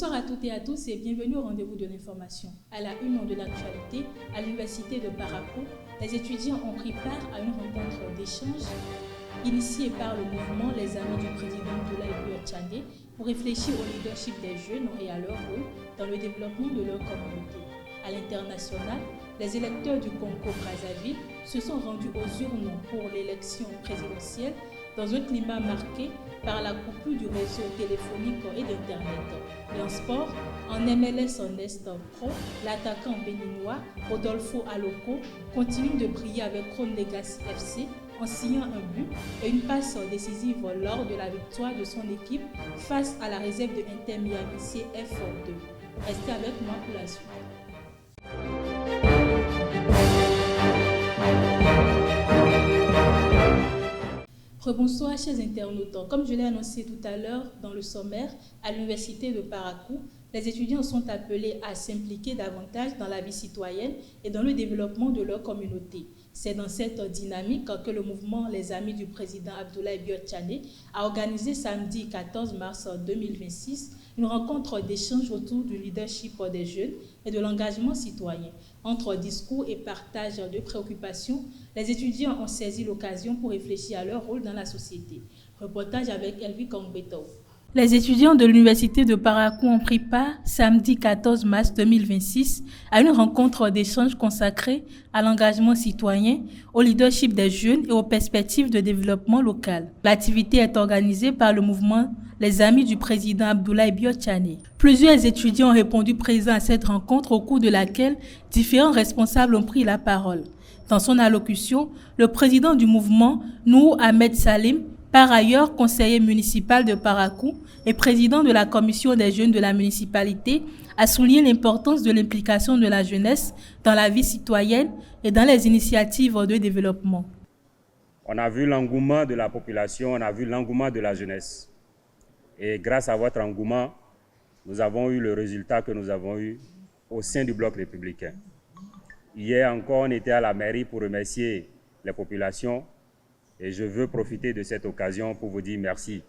Bonsoir à toutes et à tous et bienvenue au rendez-vous de l'information. À la une de l'actualité, à l'université de Parakou, les étudiants ont pris part à une rencontre d'échange initiée par le mouvement Les Amis du président Abdoulaye Biot pour réfléchir au leadership des jeunes et à leur rôle dans le développement de leur communauté. À l'international, les électeurs du Congo-Brazzaville se sont rendus aux urnes pour l'élection présidentielle dans un climat marqué par la coupure du réseau téléphonique et d'Internet. Et en sport, en MLS en Est Pro, l'attaquant béninois Rodolfo Aloko continue de briller avec Crown Legacy FC en signant un but et une passe décisive lors de la victoire de son équipe face à la réserve de Inter Miami CF2. Restez avec moi pour la suite. Rebonsoir chers internautes. Comme je l'ai annoncé tout à l'heure dans le sommaire, à l'université de Parakou, les étudiants sont appelés à s'impliquer davantage dans la vie citoyenne et dans le développement de leur communauté. C'est dans cette dynamique que le mouvement Les Amis du président Abdoulaye Biot a organisé samedi 14 mars 2026 une rencontre d'échange autour du leadership des jeunes et de l'engagement citoyen. Entre discours et partage de préoccupations, les étudiants ont saisi l'occasion pour réfléchir à leur rôle dans la société. Reportage avec Elvi Kongbeto. Les étudiants de l'université de Parakou ont pris part, samedi 14 mars 2026, à une rencontre d'échange consacrée à l'engagement citoyen, au leadership des jeunes et aux perspectives de développement local. L'activité est organisée par le mouvement Les Amis du président Abdoulaye Biot. Plusieurs étudiants ont répondu présents à cette rencontre au cours de laquelle différents responsables ont pris la parole. Dans son allocution, le président du mouvement, Nour Ahmed Salim, par ailleurs conseiller municipal de Parakou et président de la commission des jeunes de la municipalité, a souligné l'importance de l'implication de la jeunesse dans la vie citoyenne et dans les initiatives de développement. On a vu l'engouement de la population, on a vu l'engouement de la jeunesse. Et grâce à votre engouement, nous avons eu le résultat que nous avons eu au sein du bloc républicain. Hier encore, on était à la mairie pour remercier les populations. Et je veux profiter de cette occasion pour vous dire merci.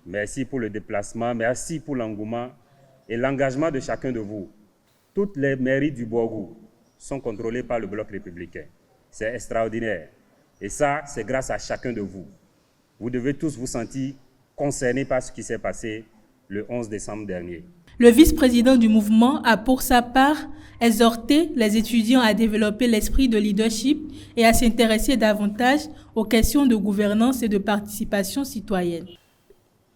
Merci pour le déplacement, merci pour l'engouement et l'engagement de chacun de vous. Toutes les mairies du Borgou sont contrôlées par le bloc républicain. C'est extraordinaire. Et ça, c'est grâce à chacun de vous. Vous devez tous vous sentir concernés par ce qui s'est passé le 11 décembre dernier. Le vice-président du mouvement a pour sa part exhorté les étudiants à développer l'esprit de leadership et à s'intéresser davantage aux questions de gouvernance et de participation citoyenne.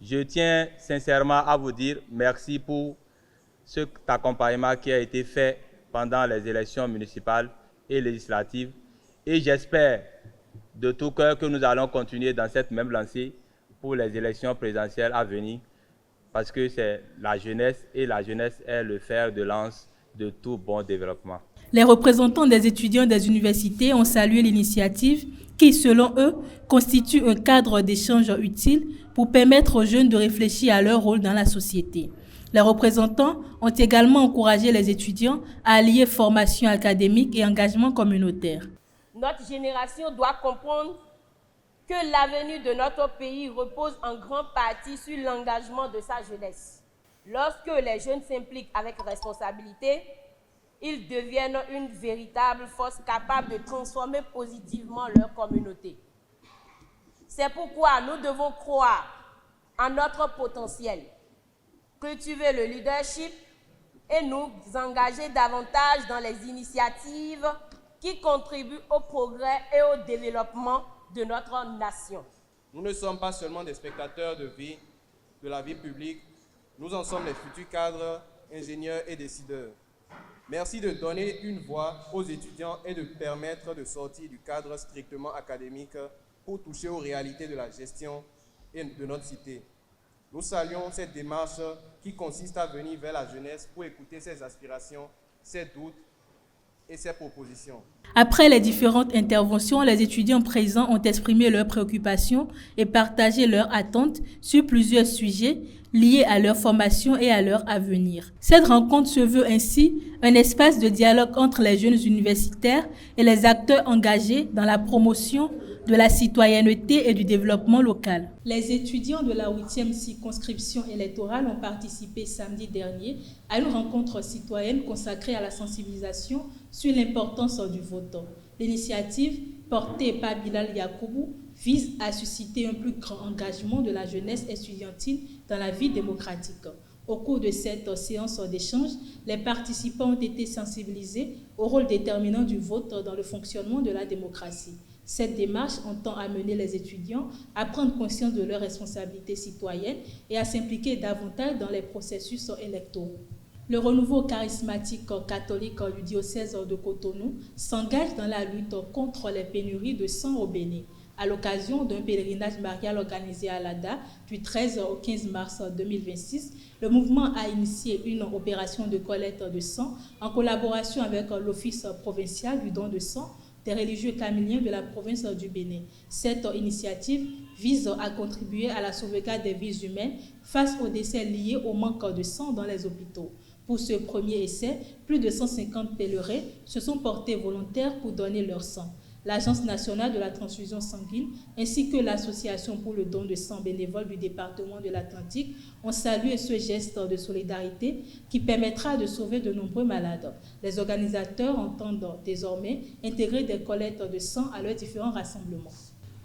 Je tiens sincèrement à vous dire merci pour cet accompagnement qui a été fait pendant les élections municipales et législatives. Et j'espère de tout cœur que nous allons continuer dans cette même lancée pour les élections présidentielles à venir, parce que c'est la jeunesse et la jeunesse est le fer de lance de tout bon développement. Les représentants des étudiants des universités ont salué l'initiative qui, selon eux, constitue un cadre d'échange utile pour permettre aux jeunes de réfléchir à leur rôle dans la société. Les représentants ont également encouragé les étudiants à allier formation académique et engagement communautaire. Notre génération doit comprendre que l'avenir de notre pays repose en grande partie sur l'engagement de sa jeunesse. Lorsque les jeunes s'impliquent avec responsabilité, ils deviennent une véritable force capable de transformer positivement leur communauté. C'est pourquoi nous devons croire en notre potentiel, cultiver le leadership et nous engager davantage dans les initiatives qui contribuent au progrès et au développement de notre nation. Nous ne sommes pas seulement des spectateurs de la vie publique, nous en sommes les futurs cadres, ingénieurs et décideurs. Merci de donner une voix aux étudiants et de permettre de sortir du cadre strictement académique pour toucher aux réalités de la gestion et de notre cité. Nous saluons cette démarche qui consiste à venir vers la jeunesse pour écouter ses aspirations, ses doutes et ses propositions. Après les différentes interventions, les étudiants présents ont exprimé leurs préoccupations et partagé leurs attentes sur plusieurs sujets liés à leur formation et à leur avenir. Cette rencontre se veut ainsi un espace de dialogue entre les jeunes universitaires et les acteurs engagés dans la promotion de la citoyenneté et du développement local. Les étudiants de la 8e circonscription électorale ont participé samedi dernier à une rencontre citoyenne consacrée à la sensibilisation sur l'importance du vote. L'initiative, portée par Bilal Yacoubou, vise à susciter un plus grand engagement de la jeunesse estudiantine dans la vie démocratique. Au cours de cette séance d'échange, les participants ont été sensibilisés au rôle déterminant du vote dans le fonctionnement de la démocratie. Cette démarche entend amener les étudiants à prendre conscience de leurs responsabilités citoyennes et à s'impliquer davantage dans les processus électoraux. Le renouveau charismatique catholique du diocèse de Cotonou s'engage dans la lutte contre les pénuries de sang au Bénin. À l'occasion d'un pèlerinage marial organisé à Lada du 13 au 15 mars 2026, le mouvement a initié une opération de collecte de sang en collaboration avec l'Office provincial du don de sang des religieux camiliens de la province du Bénin. Cette initiative vise à contribuer à la sauvegarde des vies humaines face aux décès liés au manque de sang dans les hôpitaux. Pour ce premier essai, plus de 150 pèlerins se sont portés volontaires pour donner leur sang. L'Agence nationale de la transfusion sanguine ainsi que l'Association pour le don de sang bénévole du département de l'Atlantique ont salué ce geste de solidarité qui permettra de sauver de nombreux malades. Les organisateurs entendent désormais intégrer des collectes de sang à leurs différents rassemblements.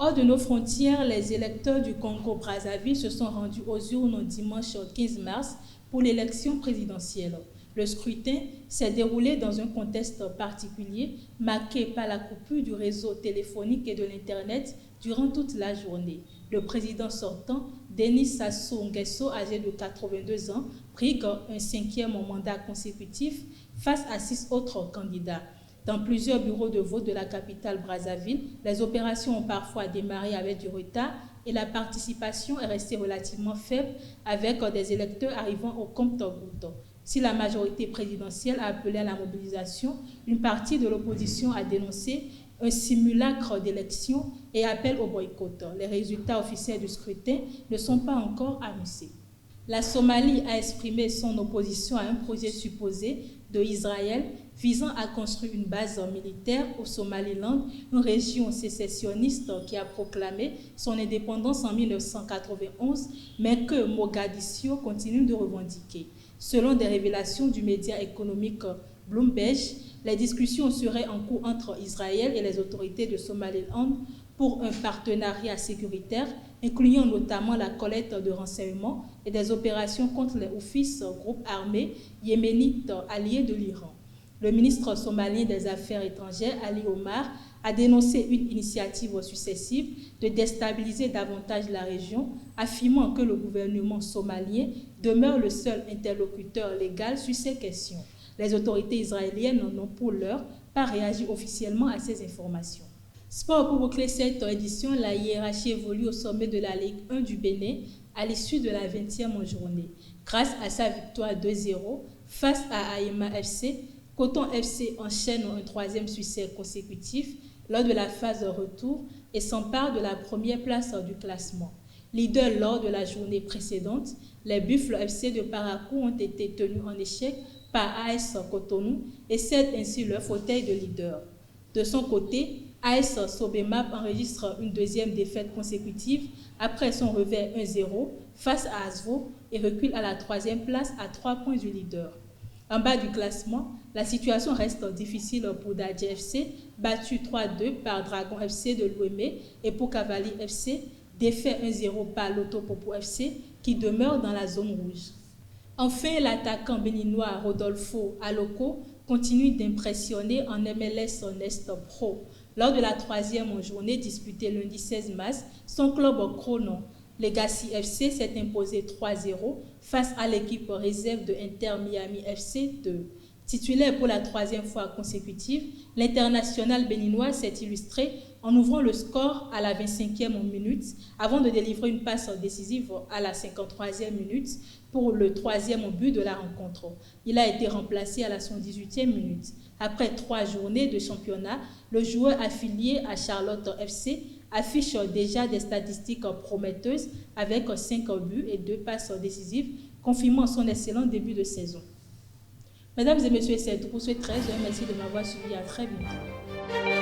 Hors de nos frontières, les électeurs du Congo-Brazzaville se sont rendus aux urnes dimanche 15 mars pour l'élection présidentielle. Le scrutin s'est déroulé dans un contexte particulier, marqué par la coupure du réseau téléphonique et de l'Internet durant toute la journée. Le président sortant, Denis Sassou Nguesso, âgé de 82 ans, brigue un 5e mandat consécutif face à 6 autres candidats. Dans plusieurs bureaux de vote de la capitale Brazzaville, les opérations ont parfois démarré avec du retard et la participation est restée relativement faible avec des électeurs arrivant au compte-gouttes. Si la majorité présidentielle a appelé à la mobilisation, une partie de l'opposition a dénoncé un simulacre d'élection et appelle au boycott. Les résultats officiels du scrutin ne sont pas encore annoncés. La Somalie a exprimé son opposition à un projet supposé de Israël visant à construire une base militaire au Somaliland, une région sécessionniste qui a proclamé son indépendance en 1991, mais que Mogadiscio continue de revendiquer. Selon des révélations du média économique Bloomberg, les discussions seraient en cours entre Israël et les autorités de Somaliland pour un partenariat sécuritaire, incluant notamment la collecte de renseignements et des opérations contre les Houthis, groupes armés yéménites alliés de l'Iran. Le ministre somalien des Affaires étrangères, Ali Omar, a dénoncé une initiative successive de déstabiliser davantage la région, affirmant que le gouvernement somalien demeure le seul interlocuteur légal sur ces questions. Les autorités israéliennes n'ont pour l'heure pas réagi officiellement à ces informations. Sport pour boucler cette édition, la hiérarchie évolue au sommet de la Ligue 1 du Bénin à l'issue de la 20e journée. Grâce à sa victoire 2-0 face à Aïma FC, Coton FC enchaîne un 3e succès consécutif lors de la phase de retour et s'empare de la première place du classement. Leader lors de la journée précédente, les Buffles FC de Parakou ont été tenus en échec par AS Cotonou et cèdent ainsi leur fauteuil de leader. De son côté, AS Sobemap enregistre une 2e défaite consécutive après son revers 1-0 face à Asvo et recule à la 3e place à 3 points du leader. En bas du classement, la situation reste difficile pour Dadje FC, battu 3-2 par Dragon FC de l'Ouémé, et pour Cavalier FC, défait 1-0 par Lotopopo FC, qui demeure dans la zone rouge. Enfin, l'attaquant béninois Rodolfo Aloko continue d'impressionner en MLS Nest Pro. Lors de la 3e journée disputée lundi 16 mars, son club Chrono Legacy FC s'est imposé 3-0 face à l'équipe réserve de Inter Miami FC 2. Titulaire pour la 3e fois consécutive, l'international béninois s'est illustré en ouvrant le score à la 25e minute avant de délivrer une passe décisive à la 53e minute pour le 3e but de la rencontre. Il a été remplacé à la 118e minute. Après 3 journées de championnat, le joueur affilié à Charlotte FC affiche déjà des statistiques prometteuses avec 5 buts et 2 passes décisives, confirmant son excellent début de saison. Mesdames et messieurs, c'est tout pour ce 13. Merci de m'avoir suivi. À très bientôt.